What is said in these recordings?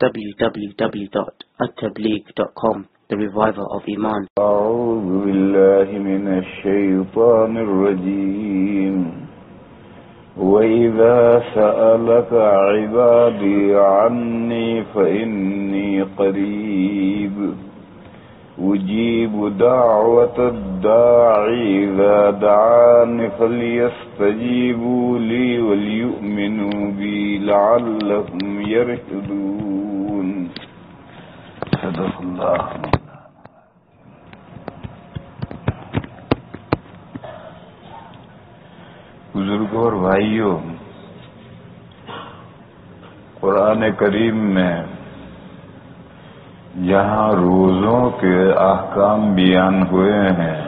www.attableek.com, the reviver of Iman. أعوذ بالله من الشيطان الرجيم وإذا سألك عبادي عني فإني قريب أجيب دعوة الداعي إذا دعان فليستجيبوا لي وليؤمنوا بي لعلهم يرشدون. صدق الله. بزرگوں اور بھائیوں، قرآن کریم میں جہاں روزوں کے احکام بیان ہوئے ہیں،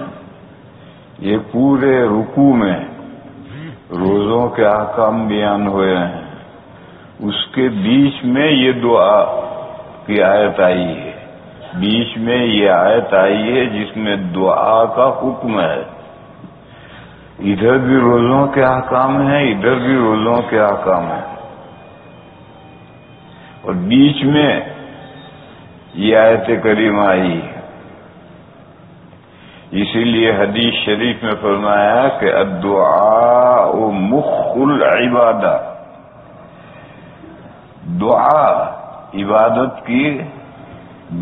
یہ پورے رکوع میں روزوں کے احکام بیان ہوئے ہیں، اس کے بیچ میں یہ دعا کی آیت آئی ہے، بیچ میں یہ آیت آئی ہے جس میں دعا کا حکم ہے. ادھر بھی روزوں کے احکام ہیں، ادھر بھی روزوں کے احکام ہیں، اور بیچ میں یہ آیت کریمہ آئی ہے. اسی لیے حدیث شریف میں فرمایا کہ الدعاء مخ العبادہ، دعا عبادت کی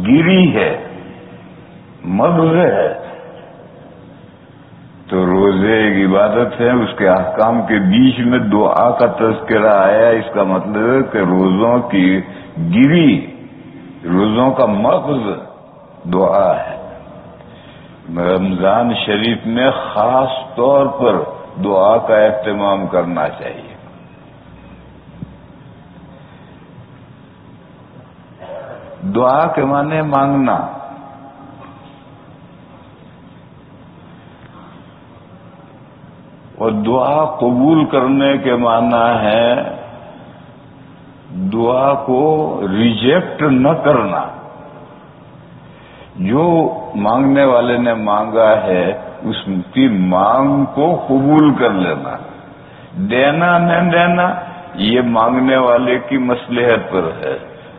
گری ہے، مغز ہے. تو روزے ایک عبادت ہے، اس کے احکام کے بیچ میں دعا کا تذکرہ آیا. اس کا مطلب ہے کہ روزوں کی گری، روزوں کا مغز دعا ہے. رمضان شریف میں خاص طور پر دعا کا اہتمام کرنا چاہیے. دعا کے معنی مانگنا، اور دعا قبول کرنے کے معنی ہے دعا کو ریجیکٹ نہ کرنا. جو مانگنے والے نے مانگا ہے اس کی مانگ کو قبول کر لینا. دینا نہ دینا یہ مانگنے والے کی مصلحت پر ہے.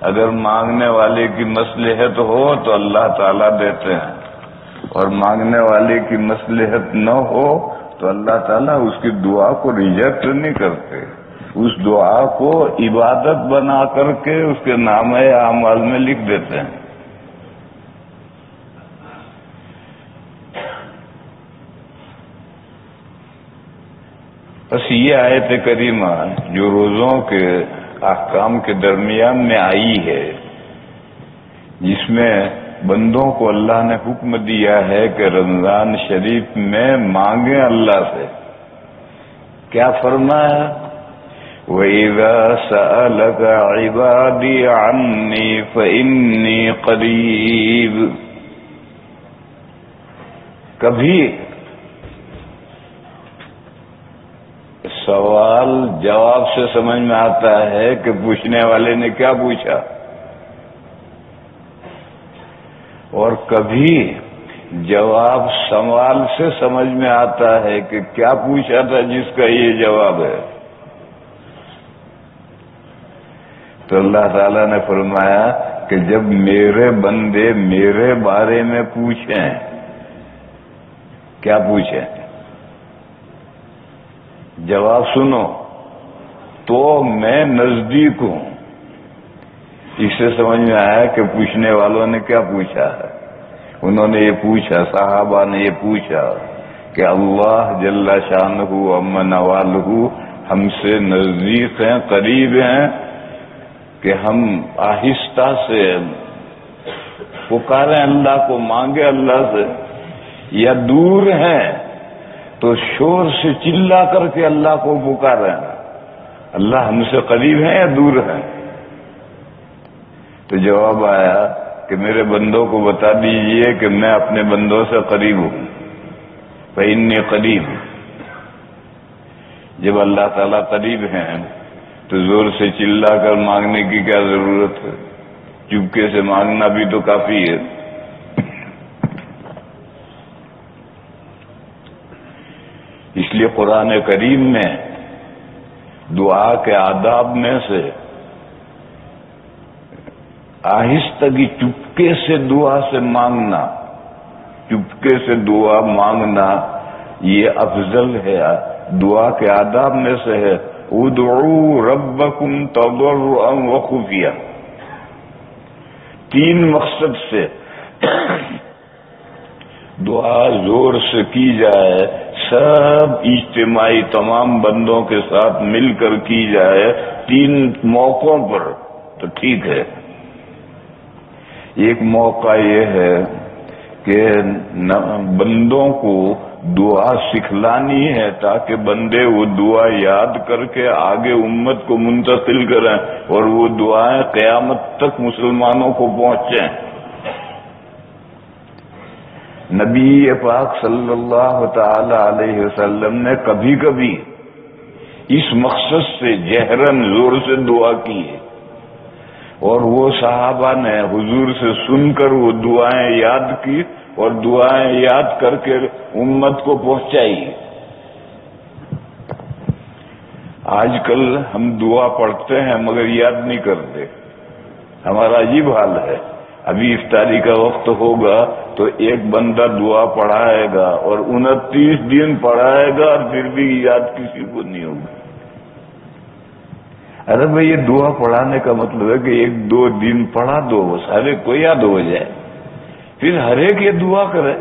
اگر مانگنے والے کی مصلحت ہو تو اللہ تعالیٰ دیتے ہیں، اور مانگنے والے کی مصلحت نہ ہو تو اللہ تعالیٰ اس کی دعا کو ریجیکٹ نہیں کرتے، اس دعا کو عبادت بنا کر کے اس کے نامہ اعمال میں لکھ دیتے ہیں. بس یہ آیت کریمہ جو روزوں کے احکام کے درمیان میں آئی ہے، جس میں بندوں کو اللہ نے حکم دیا ہے کہ رمضان شریف میں مانگیں اللہ سے. کیا فرمایا؟ وَإِذَا سَأَلَكَ عِبَادِي عَنِّي فَإِنِّي قَرِيبٌ. کبھی سوال جواب سے سمجھ میں آتا ہے کہ پوچھنے والے نے کیا پوچھا، اور کبھی جواب سوال سے سمجھ میں آتا ہے کہ کیا پوچھا تھا جس کا یہ جواب ہے. تو اللہ تعالیٰ نے فرمایا کہ جب میرے بندے میرے بارے میں پوچھیں، کیا پوچھیں، جواب سنو تو میں نزدیک ہوں. اس سے سمجھ میں آیا کہ پوچھنے والوں نے کیا پوچھا ہے. انہوں نے یہ پوچھا، صحابہ نے یہ پوچھا کہ اللہ جل شانہ عم نوالہ ہم سے نزدیک ہیں، قریب ہیں، کہ ہم آہستہ سے پکاریں اللہ کو، مانگے اللہ سے، یا دور ہیں تو شور سے چلا کر کے اللہ کو پکاریں. اللہ ہم سے قریب ہیں یا دور ہیں؟ تو جواب آیا کہ میرے بندوں کو بتا دیجئے کہ میں اپنے بندوں سے قریب ہوں. فإنی قریب. جب اللہ تعالیٰ قریب ہیں تو زور سے چلا کر مانگنے کی کیا ضرورت ہے؟ چپکے سے مانگنا بھی تو کافی ہے. اس لیے قرآن کریم میں دعا کے آداب میں سے آہستگی چپکے سے دعا سے مانگنا، چپکے سے دعا مانگنا یہ افضل ہے، دعا کے آداب میں سے ہے۔ ادعوا ربکم تضرعا وخفیا، 3 مقصد سے دعا زور سے کی جائے، سب اجتماعی تمام بندوں کے ساتھ مل کر کی جائے 3 موقعوں پر تو ٹھیک ہے۔ ایک موقع یہ ہے کہ بندوں کو دعا سکھلانی ہے تاکہ بندے وہ دعا یاد کر کے آگے امت کو منتقل کریں اور وہ دعائیں قیامت تک مسلمانوں کو پہنچیں۔ نبی پاک صلی اللہ تعالی علیہ وسلم نے کبھی کبھی اس مقصد سے جہرن زور سے دعا کی ہے، اور وہ صحابہ نے حضور سے سن کر وہ دعائیں یاد کی اور دعائیں یاد کر کے امت کو پہنچائی۔ آج کل ہم دعا پڑھتے ہیں مگر یاد نہیں کرتے، ہمارا عجیب حال ہے۔ ابھی افطاری کا وقت ہوگا تو ایک بندہ دعا پڑھائے گا اور 29 دن پڑھائے گا اور پھر بھی یاد کسی کو نہیں ہوگا۔ ارے بھائی، یہ دعا پڑھانے کا مطلب ہے کہ 1-2 دن پڑھا دو، بس ہر ایک کو یاد ہو جائے، پھر ہر ایک یہ دعا کرے۔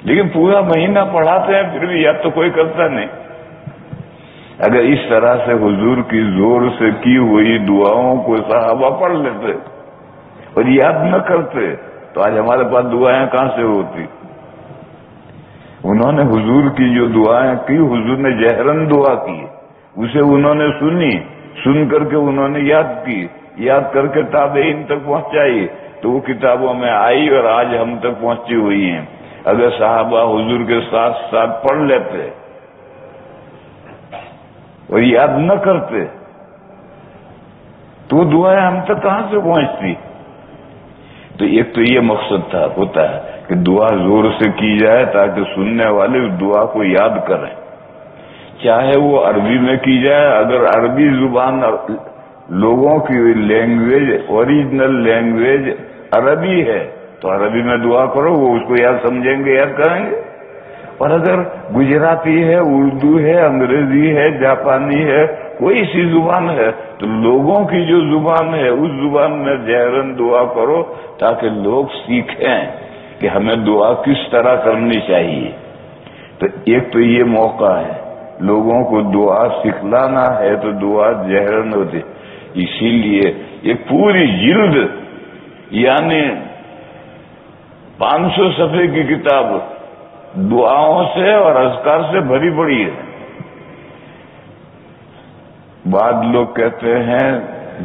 لیکن پورا مہینہ پڑھاتے ہیں پھر بھی یاد تو کوئی کرتا نہیں۔ اگر اس طرح سے حضور کی زور سے کی ہوئی دعاؤں کو صحابہ پڑھ لیتے اور یاد نہ کرتے تو آج ہمارے پاس دعائیں کہاں سے ہوتی؟ انہوں نے حضور کی جو دعائیں کی، حضور نے جہرن دعا کی، اسے انہوں نے سنی، سن کر کے انہوں نے یاد کی، یاد کر کے تابعین تک پہنچائی تو وہ کتابوں میں آئی اور آج ہم تک پہنچی ہوئی ہیں۔ اگر صحابہ حضور کے ساتھ ساتھ پڑھ لیتے اور یاد نہ کرتے تو دعائیں ہم تک کہاں سے پہنچتی؟ تو ایک تو یہ مقصد ہوتا ہے کہ دعا زور سے کی جائے تاکہ سننے والے اس دعا کو یاد کریں، چاہے وہ عربی میں کی جائے۔ اگر عربی زبان لوگوں کی لینگویج، اوریجنل لینگویج عربی ہے تو عربی میں دعا کرو، وہ اس کو یاد سمجھیں گے، یاد کریں گے۔ اور اگر گجراتی ہے، اردو ہے، انگریزی ہے، جاپانی ہے، کوئی سی زبان ہے تو لوگوں کی جو زبان ہے اس زبان میں جہرن دعا کرو تاکہ لوگ سیکھیں کہ ہمیں دعا کس طرح کرنی چاہیے۔ تو ایک تو یہ موقع ہے، لوگوں کو دعا سکھلانا ہے تو دعا جہرن ہوتی۔ اسی لیے یہ پوری جلد یعنی 500 صفحے کی کتاب دعاؤں سے اور اذکار سے بھری پڑی ہے۔ بعض لوگ کہتے ہیں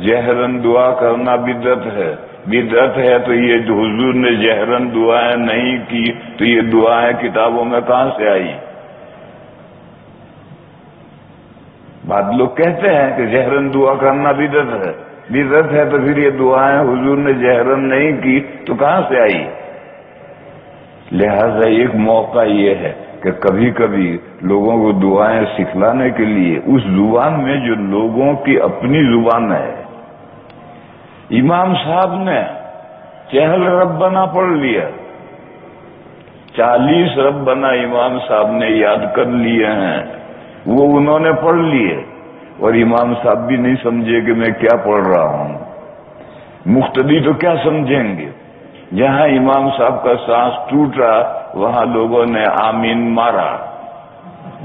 جہرن دعا کرنا بدعت ہے، بدعت ہے تو یہ جو حضور نے جہرن دعائیں نہیں کی تو یہ دعائیں کتابوں میں کہاں سے آئی؟ بعض لوگ کہتے ہیں کہ جہرن دعا کرنا بدعت ہے، بدعت ہے تو پھر یہ دعائیں حضور نے جہرن نہیں کی تو کہاں سے آئی؟ لہذا ایک موقع یہ ہے کہ کبھی کبھی لوگوں کو دعائیں سکھلانے کے لیے اس زبان میں جو لوگوں کی اپنی زبان ہے۔ امام صاحب نے چہل ربنا پڑھ لیا، 40 ربنا امام صاحب نے یاد کر لیے ہیں، وہ انہوں نے پڑھ لیے اور امام صاحب بھی نہیں سمجھے کہ میں کیا پڑھ رہا ہوں۔ مقتدی تو کیا سمجھیں گے؟ جہاں امام صاحب کا سانس ٹوٹا وہاں لوگوں نے آمین مارا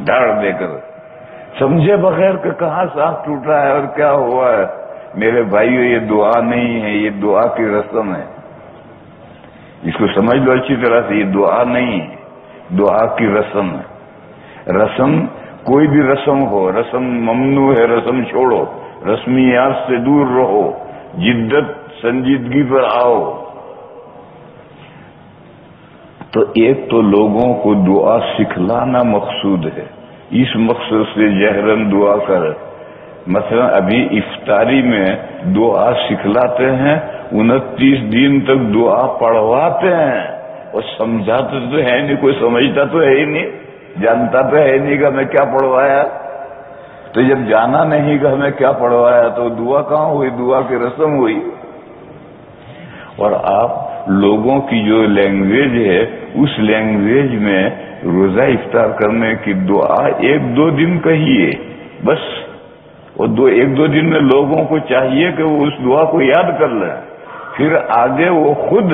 ڈر دے کر، سمجھے بغیر کہ کہاں سانس ٹوٹا ہے اور کیا ہوا ہے۔ میرے بھائیو، یہ دعا نہیں ہے، یہ دعا کی رسم ہے، اس کو سمجھ لو اچھی طرح سے۔ یہ دعا نہیں ہے، دعا کی رسم ہے۔ رسم کوئی بھی رسم ہو، رسم ممنوع ہے، رسم چھوڑو، رسمیات سے دور رہو، جدت سنجیدگی پر آؤ۔ تو ایک تو لوگوں کو دعا سکھلانا مقصود ہے، اس مقصد سے جہرن دعا کر۔ مثلا ابھی افطاری میں دعا سکھلاتے ہیں، 29 دن تک دعا پڑھواتے ہیں اور سمجھاتے تو ہے نہیں، کوئی سمجھتا تو ہے ہی نہیں، جانتا تو ہے نہیں کہ ہمیں کیا پڑھوایا۔ تو جب جانا نہیں کہ ہمیں کیا پڑھوایا تو دعا کہاں ہوئی؟ دعا کی رسم ہوئی۔ اور آپ لوگوں کی جو لینگویج ہے اس لینگویج میں روزہ افطار کرنے کی دعا 1-2 دن کہیے بس. اور 1-2 دن میں لوگوں کو چاہیے کہ وہ اس دعا کو یاد کر لیں، پھر آگے وہ خود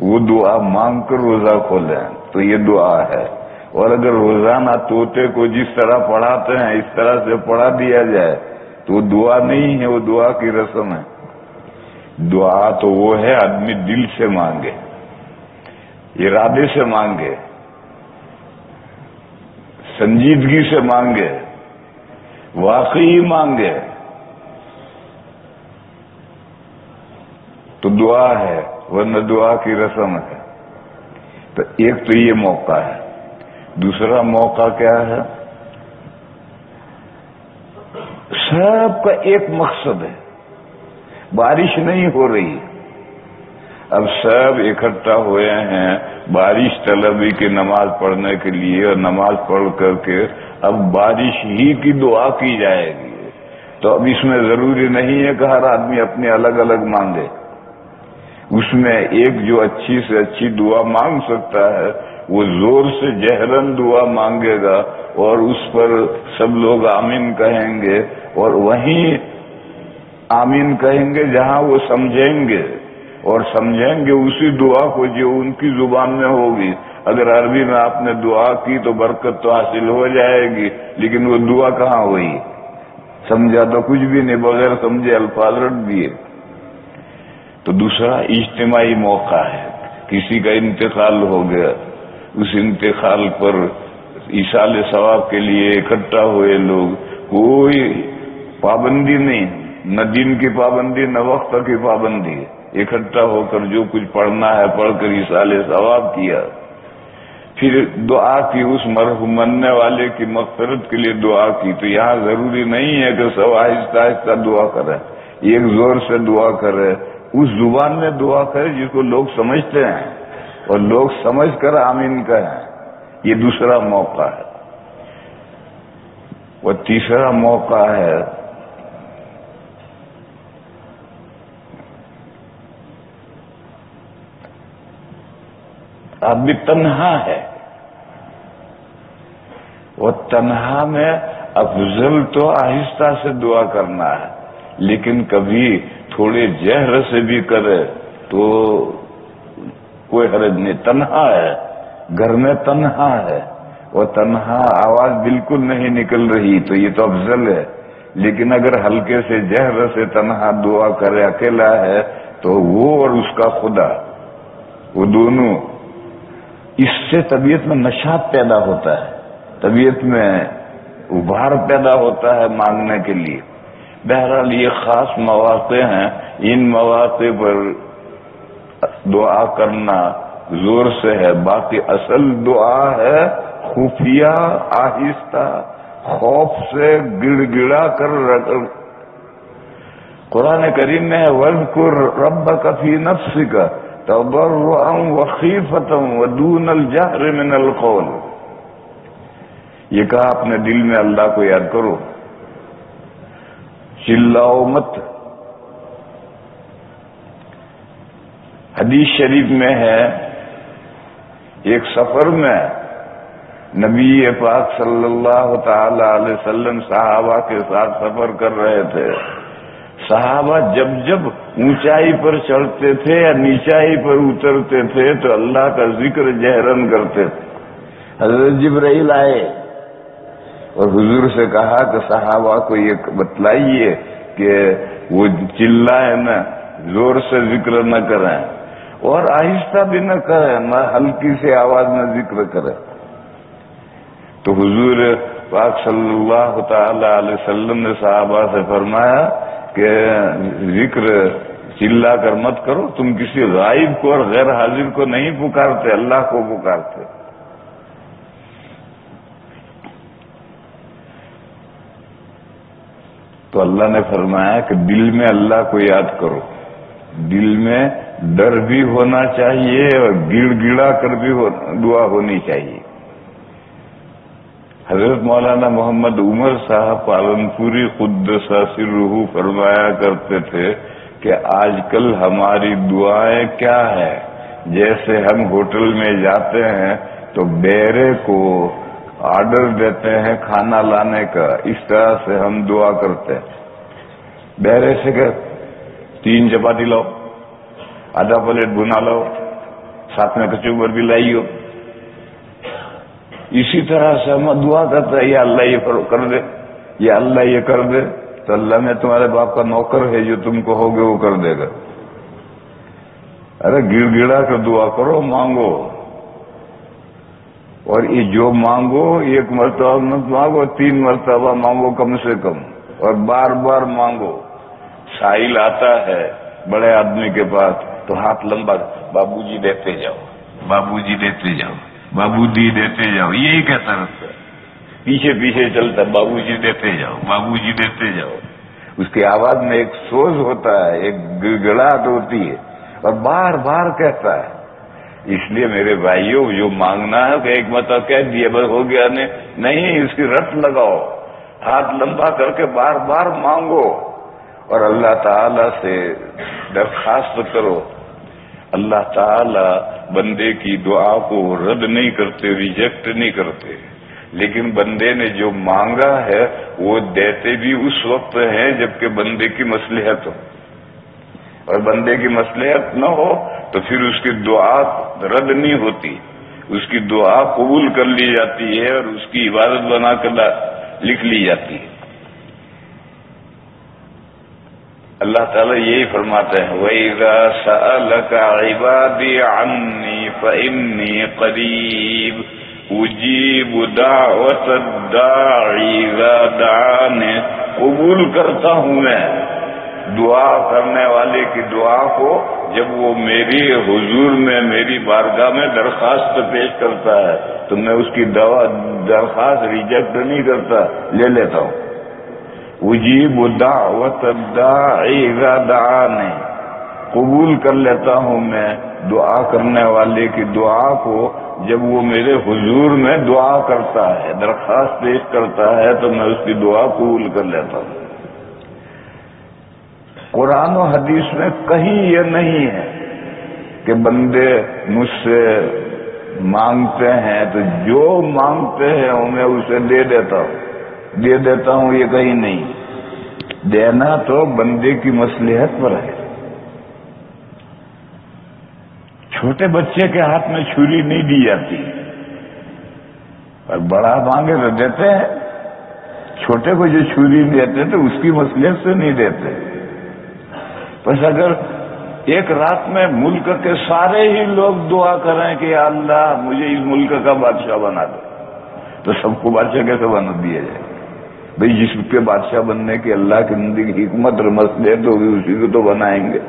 وہ دعا مانگ کر روزہ کھولیں. تو یہ دعا ہے. اور اگر روزانہ طوطے کو جس طرح پڑھاتے ہیں اس طرح سے پڑھا دیا جائے تو وہ دعا نہیں ہے، وہ دعا کی رسم ہے. دعا تو وہ ہے آدمی دل سے مانگے، ارادے سے مانگے، سنجیدگی سے مانگے، واقعی مانگے تو دعا ہے، ورنہ دعا کی رسم ہے. تو ایک تو یہ موقع ہے. دوسرا موقع کیا ہے؟ سب کا ایک مقصد ہے، بارش نہیں ہو رہی، اب سب اکٹھا ہوئے ہیں بارش طلبی کی نماز پڑھنے کے لیے، اور نماز پڑھ کر کے اب بارش ہی کی دعا کی جائے گی. تو اب اس میں ضروری نہیں ہے کہ ہر آدمی اپنے الگ الگ مانگے. اس میں ایک جو اچھی سے اچھی دعا مانگ سکتا ہے وہ زور سے جہرن دعا مانگے گا اور اس پر سب لوگ آمین کہیں گے، اور وہیں آمین کہیں گے جہاں وہ سمجھیں گے، اور سمجھیں گے اسی دعا کو جو ان کی زبان میں ہوگی. اگر عربی میں آپ نے دعا کی تو برکت تو حاصل ہو جائے گی، لیکن وہ دعا کہاں ہوئی؟ سمجھا تو کچھ بھی نہیں، بغیر سمجھے الفاظ رکھ دیے. تو دوسرا اجتماعی موقع ہے، کسی کا انتقال ہو گیا، اس انتقال پر ایصال ثواب کے لیے اکٹھا ہوئے لوگ، کوئی پابندی نہیں، نہ دن کی پابندی نہ وقت کی پابندی، اکٹھا ہو کر جو کچھ پڑھنا ہے پڑھ کر ایصال ثواب کیا. پھر دعا کی، اس مرحوم مرنے والے کی مغفرت کے لیے دعا کی. تو یہاں ضروری نہیں ہے کہ سب آہستہ آہستہ دعا کرے، ایک زور سے دعا کرے، اس زبان میں دعا کرے جس کو لوگ سمجھتے ہیں اور لوگ سمجھ کر آمین کہیں. یہ دوسرا موقع ہے. اور تیسرا موقع ہے آدمی تنہا ہے، وہ تنہا میں افضل تو آہستہ سے دعا کرنا ہے، لیکن کبھی تھوڑے جہر سے بھی کرے تو کوئی حرج نہیں. تنہا ہے، گھر میں تنہا ہے، اور تنہا آواز بالکل نہیں نکل رہی تو یہ تو افضل ہے. لیکن اگر ہلکے سے جہر سے تنہا دعا کرے، اکیلا ہے، تو وہ اور اس کا خدا، وہ دونوں، اس سے طبیعت میں نشاط پیدا ہوتا ہے، طبیعت میں ابھار پیدا ہوتا ہے مانگنے کے لیے. بہرحال یہ خاص مواقع ہیں، ان مواقع پر دعا کرنا زور سے ہے. باقی اصل دعا ہے خفیہ، آہستہ، خوف سے گڑ گڑا کر رکھ. قرآن کریم میں ہے وَاذْكُرْ رَبَّكَ فِي نَفْسِكَ تَضَرُّعًا وَخِيفَةً وَدُونَ الْجَهْرِ مِنَ الْقَوْلِ. یہ کہا اپنے دل میں اللہ کو یاد کرو، چلاؤ مت. حدیث شریف میں ہے ایک سفر میں نبی پاک صلی اللہ تعالی علیہ وسلم صحابہ کے ساتھ سفر کر رہے تھے. صحابہ جب جب اونچائی پر چڑھتے تھے یا نیچائی پر اترتے تھے تو اللہ کا ذکر جہرن کرتے تھے. حضرت جبرائیل آئے اور حضور سے کہا کہ صحابہ کو یہ بتلائیے کہ وہ چلائیں نہ، زور سے ذکر نہ کریں اور آہستہ بھی نہ کریں، نہ ہلکی سی آواز میں ذکر کریں. تو حضور پاک صلی اللہ تعالی علیہ وسلم نے صحابہ سے فرمایا کہ ذکر چلا کر مت کرو، تم کسی غائب کو اور غیر حاضر کو نہیں پکارتے، اللہ کو پکارتے. تو اللہ نے فرمایا کہ دل میں اللہ کو یاد کرو، دل میں ڈر بھی ہونا چاہیے اور گڑ گڑا کر بھی دعا ہونی چاہیے. حضرت مولانا محمد عمر صاحب پالنپوری قدس سرہ فرمایا کرتے تھے کہ آج کل ہماری دعائیں کیا ہے؟ جیسے ہم ہوٹل میں جاتے ہیں تو بیرے کو آرڈر دیتے ہیں کھانا لانے کا، اس طرح سے ہم دعا کرتے ہیں۔ بیرے سے کہ 3 چپاتی لاؤ، آدھا پلیٹ بنا لاؤ، ساتھ میں کچوبر بھی لائیو۔ اسی طرح سے ہم دعا کرتے ہیں، یا اللہ یہ کر دے، یا اللہ یہ کر دے، تو اللہ میں تمہارے باپ کا نوکر ہے، جو تم کہو گے وہ کر دے گا۔ ارے گڑ گڑا کر دعا کرو، مانگو، اور یہ جو مانگو 1 مرتبہ مت مانگو، 3 مرتبہ مانگو کم سے کم، اور بار بار مانگو۔ سائل آتا ہے بڑے آدمی کے پاس تو ہاتھ لمبا، بابو جی دیتے جاؤ، بابو جی دیتے جاؤ، بابو جی دیتے جاؤ، یہی کہتا رہتا ہے، پیچھے پیچھے چلتا، بابو جی دیتے جاؤ، بابو جی دیتے جاؤ۔ اس کی آواز میں ایک سوز ہوتا ہے، ایک گڑگڑاہٹ ہوتی ہے، اور بار بار کہتا ہے۔ اس لیے میرے بھائیوں، جو مانگنا ہے کہ ایک مرتبہ کہہ دیا بس ہو گیا، نہیں، اس کی رٹ لگاؤ، ہاتھ لمبا کر کے بار بار مانگو، اور اللہ تعالی سے درخواست کرو۔ اللہ تعالی بندے کی دعا کو رد نہیں کرتے، ریجیکٹ نہیں کرتے، لیکن بندے نے جو مانگا ہے وہ دیتے بھی اس وقت ہیں جبکہ بندے کی مصلحت ہو، اور بندے کی مصلحت نہ ہو تو پھر اس کی دعا رد نہیں ہوتی، اس کی دعا قبول کر لی جاتی ہے اور اس کی عبادت بنا کر لکھ لی جاتی ہے۔ اللہ تعالیٰ یہی فرماتے ہیں، وَإِذَا سَأَلَكَ عِبَادِي عَنِّي فَإِنِّي قَرِيبٌ أُجِيبُ دَعْوَةَ الدَّاعِ إِذَا دَعَانِ، قبول کرتا ہوں میں دعا کرنے والے کی دعا کو جب وہ میری حضور میں، میری بارگاہ میں درخواست پیش کرتا ہے تو میں اس کی درخواست ریجیکٹ نہیں کرتا، لے لیتا ہوں۔ اجیب دعوت الداعی اذا دعانی، قبول کر لیتا ہوں میں دعا کرنے والے کی دعا کو جب وہ میرے حضور میں دعا کرتا ہے، درخواست پیش کرتا ہے تو میں اس کی دعا قبول کر لیتا ہوں۔ قرآن و حدیث میں کہیں یہ نہیں ہے کہ بندے مجھ سے مانگتے ہیں تو جو مانگتے ہیں میں اسے دے دیتا ہوں، یہ کہیں نہیں۔ دینا تو بندے کی مصلحت پر ہے۔ چھوٹے بچے کے ہاتھ میں چھری نہیں دی جاتی، اور بڑا مانگے تو دیتے ہیں۔ چھوٹے کو جو چھری دیتے تو اس کی مصلحت سے نہیں دیتے۔ بس اگر ایک رات میں ملک کے سارے ہی لوگ دعا کریں کہ یا اللہ مجھے اس ملک کا بادشاہ بنا دو، تو سب کو بادشاہ کیسے بنا دیا جائے؟ بھئی جس کے بادشاہ بننے کی اللہ کی نزدیک حکمت اور مصلحت ہوگی اسی کو تو بنائیں گے۔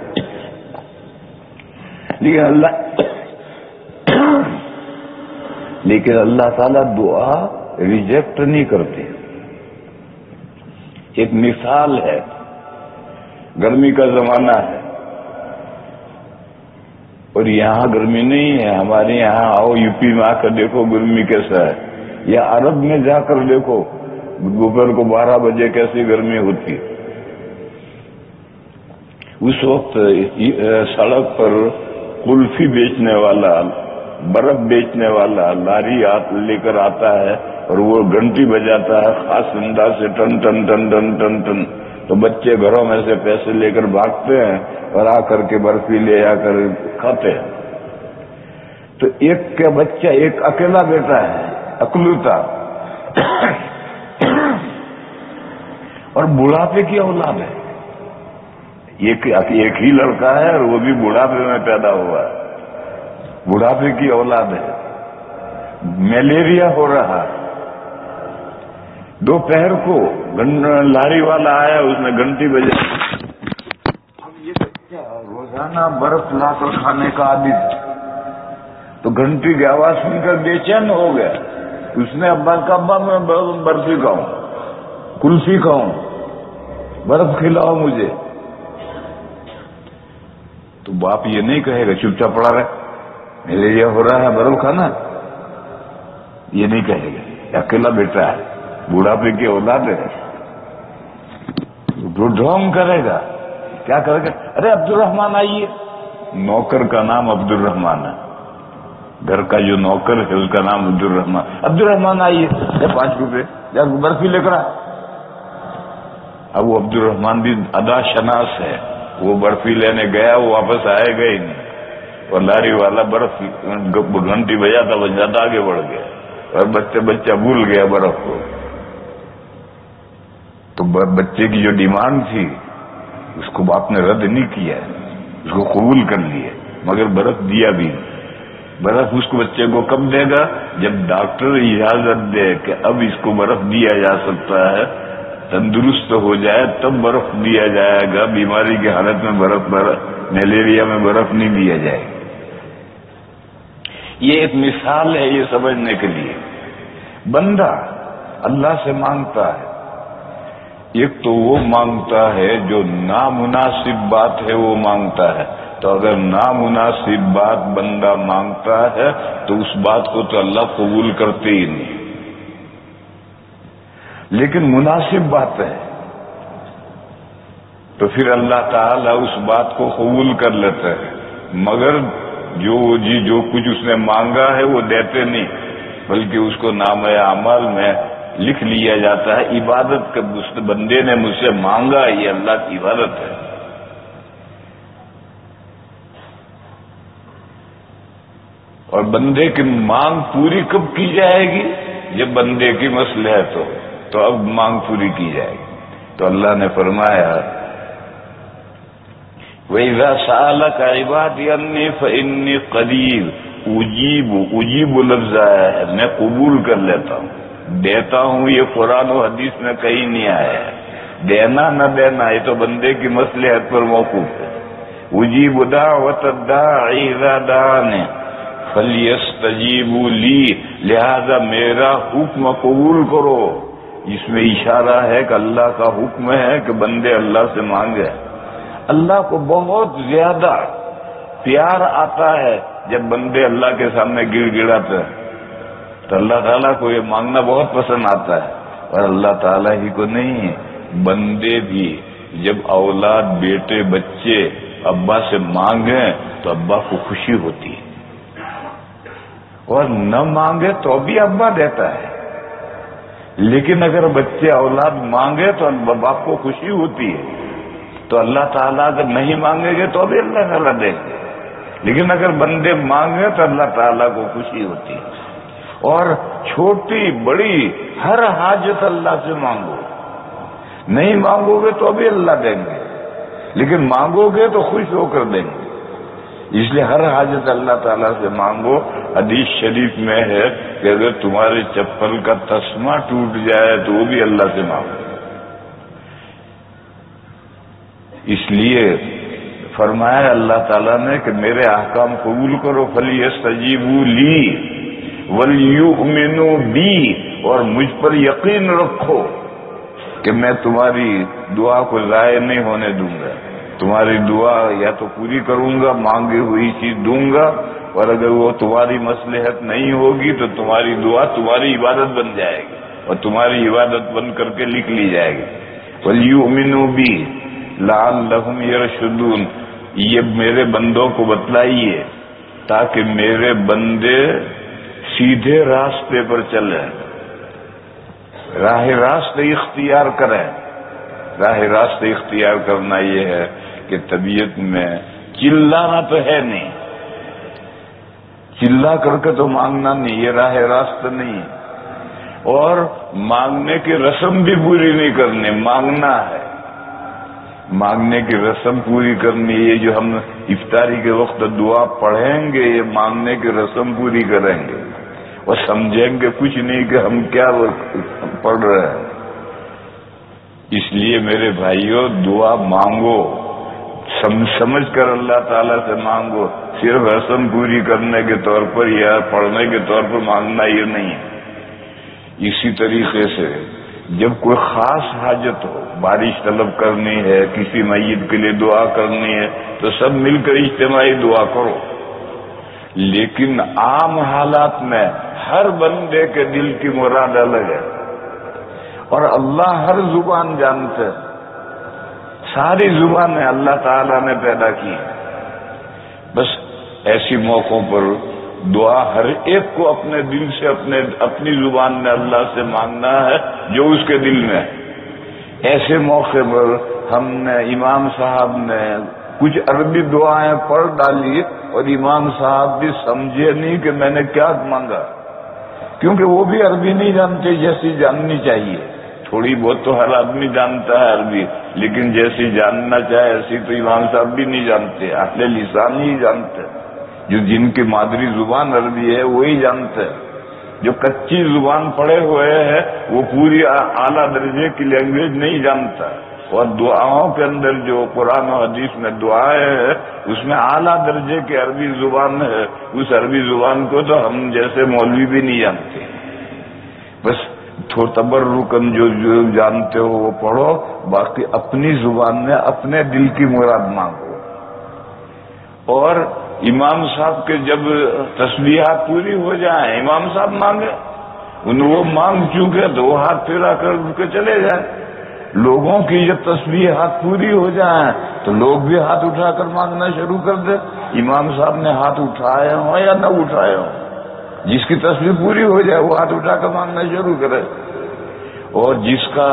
لیکن اللہ تعالیٰ دعا ریجیکٹ نہیں کرتے۔ ایک مثال ہے، گرمی کا زمانہ ہے اور یہاں گرمی نہیں ہے، ہمارے یہاں آؤ یو پی میں آ کر دیکھو گرمی کیسا ہے، یا عرب میں جا کر دیکھو دوپہر کو 12 بجے کیسی گرمی ہوتی ہے۔ اس وقت سڑک پر کلفی بیچنے والا، برف بیچنے والا لاری لے کر آتا ہے اور وہ گھنٹی بجاتا ہے خاص انداز سے، ٹن ٹن ٹن ٹن ٹن ٹن، تو بچے گھروں میں سے پیسے لے کر بھاگتے ہیں اور آ کر کے برفی لے آ کر کھاتے ہیں۔ تو ایک کا بچہ، ایک اکیلا بیٹا ہے، اکلوتا، اور بڑھاپے کی اولاد ہے، ایک ہی لڑکا ہے اور وہ بھی بڑھاپے میں پیدا ہوا ہے، بڑھاپے کی اولاد ہے، ملیریا ہو رہا ہے۔ دوپہر کو لاری والا آیا، اس نے گھنٹی بجائی۔ اب یہ بچہ روزانہ برف لا کر کھانے کا عادی تھا، تو گھنٹی کی آواز سن کر بے چین ہو گیا۔ اس نے ابا کا، ابا میں برفی کھاؤں، کلفی کھاؤں، برف کھلاؤ مجھے۔ تو باپ یہ نہیں کہے گا چپ چاپ پڑا رہے، ملیریا ہو رہا ہے برف کھانا، یہ نہیں کہے گا، اکیلا بیٹا ہے، بوڑھاپے کی اولاد ہے، ڈھونگ کرے گا کیا کرے گا؟ ارے عبد الرحمان آئیے. نوکر کا نام عبد الرحمان ہے، گھر کا جو نوکر ہے اس کا نام عبد الرحمان. عبد الرحمان آئیے، 5 روپے برفی لے کر آ. اب وہ عبد الرحمان بھی ادا شناس ہے، وہ برفی لینے گیا، وہ واپس آئے گا ہی نہیں. اور لاری والا برف گھنٹی بجاتا آگے بڑھ گیا اور بچہ بھول گیا برف کو. تو بچے کی جو ڈیمانڈ تھی اس کو باپ نے رد نہیں کیا، اس کو قبول کر لیا، مگر برف دیا بھی نہیں. برف اس کو بچے کو کب دے گا؟ جب ڈاکٹر اجازت دے کہ اب اس کو برف دیا جا سکتا ہے، تندرست ہو جائے تب برف دیا جائے گا. بیماری کی حالت میں برف ملیریا میں برف نہیں دیا جائے گا. یہ ایک مثال ہے یہ سمجھنے کے لیے. بندہ اللہ سے مانگتا ہے، ایک تو وہ مانگتا ہے جو نامناسب بات ہے وہ مانگتا ہے. تو اگر نامناسب بات بندہ مانگتا ہے تو اس بات کو تو اللہ قبول کرتے ہی نہیں. لیکن مناسب بات ہے تو پھر اللہ تعالیٰ اس بات کو قبول کر لیتا ہے. مگر جو کچھ اس نے مانگا ہے وہ دیتے نہیں، بلکہ اس کو نامہ اعمال میں لکھ لیا جاتا ہے عبادت کا. اس بندے نے مجھ سے مانگا، یہ اللہ کی عبادت ہے. اور بندے کی مانگ پوری کب کی جائے گی؟ جب بندے کی مصلحت ہو تو اب مانگ پوری کی جائے گی. تو اللہ نے فرمایا وَإِذَا سَأَلَكَ عِبَادِي عَنِّي فَإِنِّي قَرِيبٌ اجیب لفظ آیا ہے، میں قبول کر لیتا ہوں، دیتا ہوں. یہ قرآن و حدیث میں کہیں نہیں آیا ہے. دینا نہ دینا یہ تو بندے کی مصلحت پر موقوف ہے. اجیب دعوت الداعی اذا دعانی فلیستجیبوا لی، لہذا میرا حکم قبول کرو. اس میں اشارہ ہے کہ اللہ کا حکم ہے کہ بندے اللہ سے مانگے. اللہ کو بہت زیادہ پیار آتا ہے جب بندے اللہ کے سامنے گر گڑاتے ہیں، تو اللہ تعالیٰ کو یہ مانگنا بہت پسند آتا ہے. اور اللہ تعالیٰ ہی کو نہیں، بندے بھی جب اولاد بیٹے بچے ابا سے مانگیں تو ابا کو خوشی ہوتی ہے، اور نہ مانگے تو بھی ابا دیتا ہے. لیکن اگر بچے اولاد مانگے تو باپ کو خوشی ہوتی ہے. تو اللہ تعالیٰ اگر نہیں مانگیں گے تو بھی اللہ تعالیٰ دیں گے، لیکن اگر بندے مانگے تو اللہ تعالیٰ کو خوشی ہوتی ہے. اور چھوٹی بڑی ہر حاجت اللہ سے مانگو. نہیں مانگو گے تو بھی اللہ دیں گے، لیکن مانگو گے تو خوش ہو کر دیں گے. اس لیے ہر حاجت اللہ تعالیٰ سے مانگو. حدیث شریف میں ہے کہ اگر تمہارے چپل کا تسمہ ٹوٹ جائے تو وہ بھی اللہ سے مانگو. اس لیے فرمایا اللہ تعالیٰ نے کہ میرے احکام قبول کرو. فَلْيَسْتَجِيبُوا لِي وَلْيُؤْمِنُوا بِي، اور مجھ پر یقین رکھو کہ میں تمہاری دعا کو ضائع نہیں ہونے دوں گا. تمہاری دعا یا تو پوری کروں گا، مانگی ہوئی چیز دوں گا، اور اگر وہ تمہاری مصلحت نہیں ہوگی تو تمہاری دعا تمہاری عبادت بن جائے گی اور تمہاری عبادت بن کر کے لکھ لی جائے گی. وَلْيُؤْمِنُوا بِي لَعَلَّهُمْ يَرْشُدُونَ، یہ میرے بندوں کو بتلائیے تاکہ میرے بندے سیدھے راستے پر چلیں، راہ راست اختیار کریں. راہ راست اختیار کرنا یہ ہے کہ طبیعت میں چلانا تو ہے نہیں، چلا کر کے تو مانگنا نہیں، یہ راہ راست نہیں. اور مانگنے کی رسم بھی پوری نہیں کرنی، مانگنا ہے. مانگنے کی رسم پوری کرنی، یہ جو ہم افطاری کے وقت دعا پڑھیں گے یہ مانگنے کی رسم پوری کریں گے، اور سمجھیں گے کچھ نہیں کہ ہم کیا پڑھ رہے ہیں. اس لیے میرے بھائیوں دعا مانگو، سمجھ کر اللہ تعالیٰ سے مانگو. صرف رسم پوری کرنے کے طور پر یا پڑھنے کے طور پر مانگنا یہ نہیں ہے. اسی طریقے سے جب کوئی خاص حاجت ہو، بارش طلب کرنی ہے، کسی میت کے لیے دعا کرنی ہے، تو سب مل کر اجتماعی دعا کرو. لیکن عام حالات میں ہر بندے کے دل کی مراد الگ ہے، اور اللہ ہر زبان جانتے ہیں. ساری زبانیں اللہ تعالیٰ نے پیدا کی ہیں. بس ایسی موقعوں پر دعا ہر ایک کو اپنے دل سے اپنی زبان میں اللہ سے مانگنا ہے جو اس کے دل میں ہے. ایسے موقع پر ہم نے امام صاحب نے کچھ عربی دعائیں پڑھ ڈالی اور امام صاحب بھی سمجھے نہیں کہ میں نے کیا مانگا، کیونکہ وہ بھی عربی نہیں جانتے جیسی جاننی چاہیے. تھوڑی بہت تو ہر آدمی جانتا ہے عربی، لیکن جیسی جاننا چاہے ایسی تو امام صاحب بھی نہیں جانتے. اہل لسان ہی جانتے، جو جن کی مادری زبان عربی ہے وہی جانتے ہیں. جو کچی زبان پڑھے ہوئے ہیں وہ پوری اعلیٰ درجے کی لینگویج نہیں جانتا. اور دعاؤں کے اندر جو قرآن و حدیث میں دعائیں ہیں اس میں اعلیٰ درجے کی عربی زبان ہے. اس عربی زبان کو تو ہم جیسے مولوی بھی نہیں جانتے. بس تبرکن جو جانتے ہو وہ پڑھو، باقی اپنی زبان میں اپنے دل کی مراد مانگو. اور امام صاحب کے جب تسبیحات پوری ہو جائیں امام صاحب مانگے، وہ مانگ چکے تو وہ ہاتھ پھیرا کر اٹھ کے چلے جائیں. لوگوں کی جب تسبیحات پوری ہو جائیں تو لوگ بھی ہاتھ اٹھا کر مانگنا شروع کر دیں. امام صاحب نے ہاتھ اٹھائے ہوں یا نہ اٹھائے ہوں، جس کی تسبیح پوری ہو جائے وہ ہاتھ اٹھا کر مانگنا شروع کرے. اور جس کا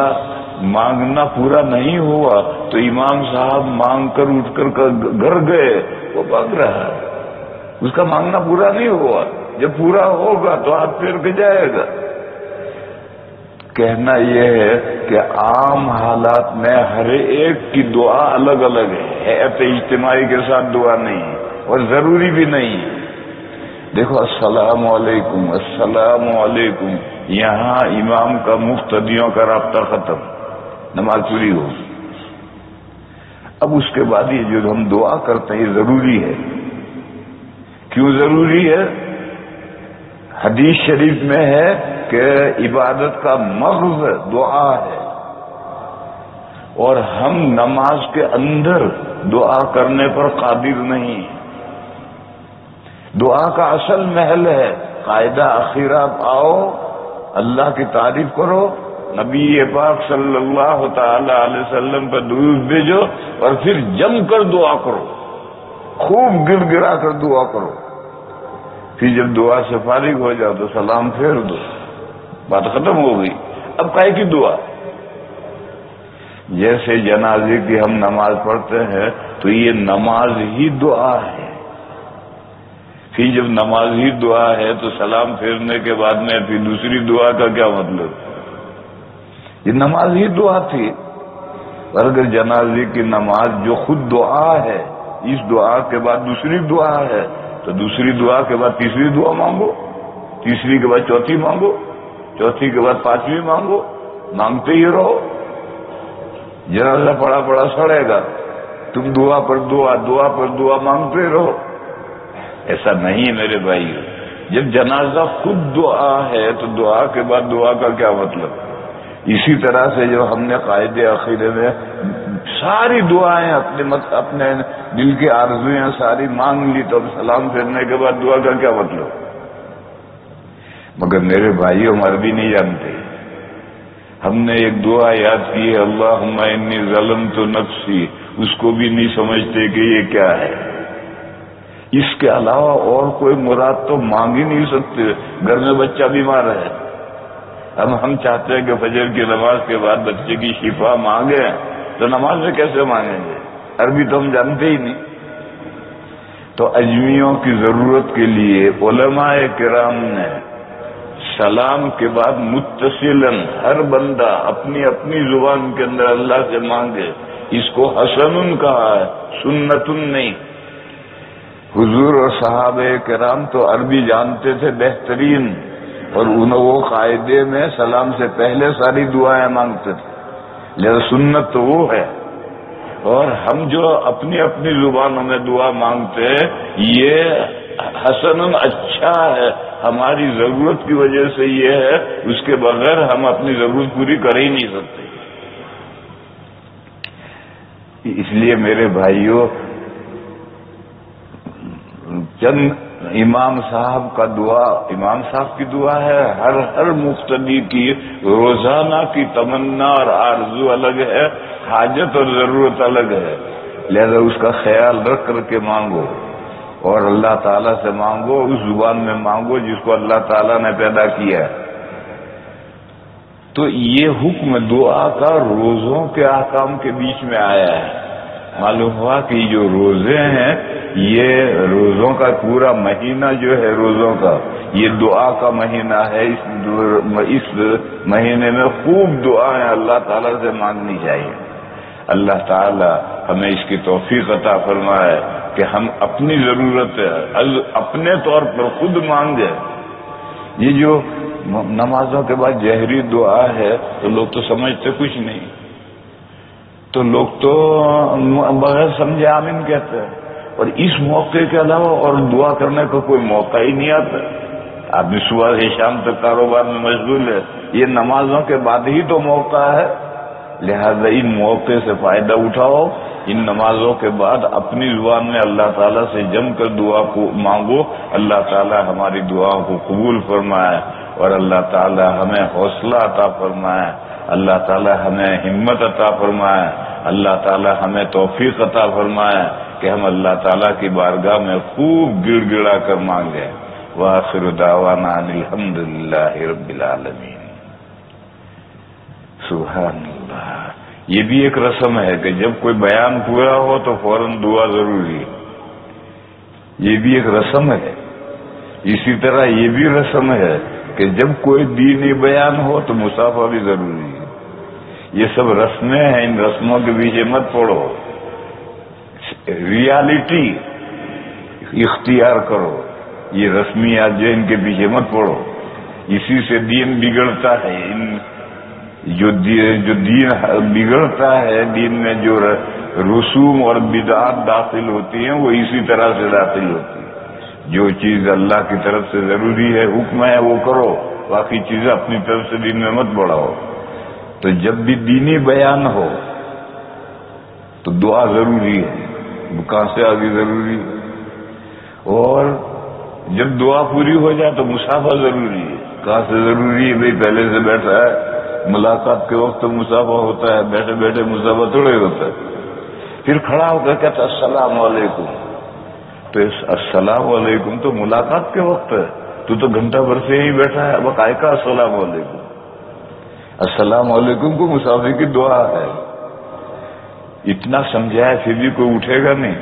مانگنا پورا نہیں ہوا تو امام صاحب مانگ کر اٹھ کر گھر گئے، وہ مانگ رہا ہے، اس کا مانگنا پورا نہیں ہوا. جب پورا ہوگا تو ہاتھ پھیر کے جائے گا. کہنا یہ ہے کہ عام حالات میں ہر ایک کی دعا الگ الگ ہے، اجتماعی کے ساتھ دعا نہیں ہے اور ضروری بھی نہیں ہے. دیکھو السلام علیکم السلام علیکم، یہاں امام کا مقتدیوں کا رابطہ ختم، نماز پوری ہو. اب اس کے بعد یہ جو ہم دعا کرتے ہیں یہ ضروری ہے. کیوں ضروری ہے؟ حدیث شریف میں ہے کہ عبادت کا مغز دعا ہے، اور ہم نماز کے اندر دعا کرنے پر قادر نہیں. دعا کا اصل محل ہے قاعدہ اخیرہ آؤ، اللہ کی تعریف کرو، نبی پاک صلی اللہ تعالی علیہ وسلم پر درود بھیجو، اور پھر جم کر دعا کرو، خوب گر گرا کر دعا کرو. پھر جب دعا سے فارغ ہو جاؤ تو سلام پھیر دو، بات ختم ہو گئی. اب کائے کی دعا؟ جیسے جنازے کی ہم نماز پڑھتے ہیں تو یہ نماز ہی دعا ہے. پھر جب نماز ہی دعا ہے تو سلام پھیرنے کے بعد میں پھر دوسری دعا کا کیا مطلب؟ یہ نماز ہی دعا تھی. اور اگر جنازے کی نماز جو خود دعا ہے، اس دعا کے بعد دوسری دعا ہے تو دوسری دعا کے بعد تیسری دعا مانگو، تیسری کے بعد چوتھی مانگو، چوتھی کے بعد پانچویں مانگو، مانگتے ہی رہو. جنازہ پڑا پڑا سڑے گا، تم دعا پر دعا دعا پر دعا مانگتے رہو. ایسا نہیں ہے میرے بھائی. جب جنازہ خود دعا ہے تو دعا کے بعد دعا کا کیا مطلب؟ اسی طرح سے جو ہم نے قاعدے عقیدے میں ساری دعائیں اپنے دل کی آرزویں ساری مانگ لی تو اب سلام پھیرنے کے بعد دعا کا کیا مطلب؟ مگر میرے بھائیوں عربی نہیں جانتے. ہم نے ایک دعا یاد کی ہے، اللہم انی ظلمت نفسی، اس کو بھی نہیں سمجھتے کہ یہ کیا ہے. اس کے علاوہ اور کوئی مراد تو مانگ ہی نہیں سکتے. گھر میں بچہ بیمار ہے، اب ہم چاہتے ہیں کہ فجر کی نماز کے بعد بچے کی شفا مانگیں، تو نماز میں کیسے مانگیں گے؟ عربی تو ہم جانتے ہی نہیں. تو اجمیوں کی ضرورت کے لیے علماء کرام نے سلام کے بعد متصلاً ہر بندہ اپنی اپنی زبان کے اندر اللہ سے مانگے. اس کو حسن کہا ہے، سنت نہیں. حضور اور صحابہ کرام تو عربی جانتے تھے بہترین، اور وہ قاعدے میں سلام سے پہلے ساری دعائیں مانگتے تھے، لہذا سنت تو وہ ہے. اور ہم جو اپنی اپنی زبانوں میں دعا مانگتے ہیں یہ حسن اچھا ہے، ہماری ضرورت کی وجہ سے یہ ہے، اس کے بغیر ہم اپنی ضرورت پوری کر ہی نہیں سکتے. اس لیے میرے بھائیوں چند امام صاحب کا دعا، امام صاحب کی دعا ہے، ہر مقتدی کی روزانہ کی تمنا اور آرزو الگ ہے، حاجت اور ضرورت الگ ہے، لہذا اس کا خیال رکھ کر کے مانگو، اور اللہ تعالیٰ سے مانگو، اس زبان میں مانگو جس کو اللہ تعالیٰ نے پیدا کیا ہے۔ تو یہ حکم دعا کا روزوں کے احکام کے بیچ میں آیا ہے۔ معلوم ہوا کہ جو روزے ہیں، یہ روزوں کا پورا مہینہ جو ہے روزوں کا، یہ دعا کا مہینہ ہے۔ اس مہینے میں خوب دعائیں اللہ تعالیٰ سے مانگنی چاہیے۔ اللہ تعالیٰ ہمیں اس کی توفیق عطا فرمائے کہ ہم اپنی ضرورت اپنے طور پر خود مانگے۔ یہ جو نمازوں کے بعد جہری دعا ہے تو لوگ تو سمجھتے کچھ نہیں، تو لوگ تو بغیر سمجھے آمین کہتے ہیں، اور اس موقع کے علاوہ اور دعا کرنے کا کوئی موقع ہی نہیں آتا۔ آدمی صبح سے شام تک کاروبار میں مشغول ہے، یہ نمازوں کے بعد ہی تو موقع ہے، لہذا ان موقع سے فائدہ اٹھاؤ۔ ان نمازوں کے بعد اپنی زبان میں اللہ تعالیٰ سے جم کر دعا کو مانگو، اللہ تعالیٰ ہماری دعاؤں کو قبول فرمائے، اور اللہ تعالیٰ ہمیں حوصلہ عطا فرمائے، اللہ تعالیٰ ہمیں ہمت عطا فرمائے، اللہ تعالیٰ ہمیں توفیق عطا فرمائے کہ ہم اللہ تعالیٰ کی بارگاہ میں خوب گڑ گڑا کر مانگیں۔ وآخر دعوانا ان الحمد للہ رب العالمین۔ سبحان اللہ۔ یہ بھی ایک رسم ہے کہ جب کوئی بیان پورا ہو تو فوراً دعا ضروری ہے، یہ بھی ایک رسم ہے۔ اسی طرح یہ بھی رسم ہے کہ جب کوئی دینی بیان ہو تو مصافحہ بھی ضروری ہے۔ یہ سب رسمیں ہیں، ان رسموں کے پیچھے مت پڑو، ریالٹی اختیار کرو۔ یہ رسمیات جو ان کے پیچھے مت پڑو، اسی سے دین بگڑتا ہے۔ جو دین بگڑتا ہے، دین میں جو رسوم اور بدعات داخل ہوتی ہیں وہ اسی طرح سے داخل ہوتی ہیں۔ جو چیز اللہ کی طرف سے ضروری ہے، حکم ہے، وہ کرو، باقی چیزیں اپنی طرف سے دین میں مت بڑھاؤ۔ تو جب بھی دینی بیان ہو تو دعا ضروری ہے، کہاں سے آگے ضروری ہے، اور جب دعا پوری ہو جائے تو مصافحہ ضروری ہے۔ کہاں سے ضروری ہے؟ بھئی پہلے سے بیٹھا ہے، ملاقات کے وقت مصافحہ ہوتا ہے، بیٹھے بیٹھے مصافحہ تھوڑے ہوتا ہے۔ پھر کھڑا ہو کر کہتا السلام علیکم، تو السلام علیکم تو ملاقات کے وقت ہے، تو گھنٹہ بھر سے ہی بیٹھا ہے، اب کائے کا السلام علیکم؟ السلام علیکم کو مصافحے کی دعا ہے۔ اتنا سمجھایا پھر بھی کوئی اٹھے گا نہیں۔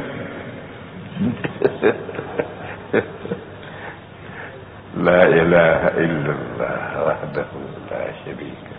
لا الہ الا اللہ وحدہ لا شریک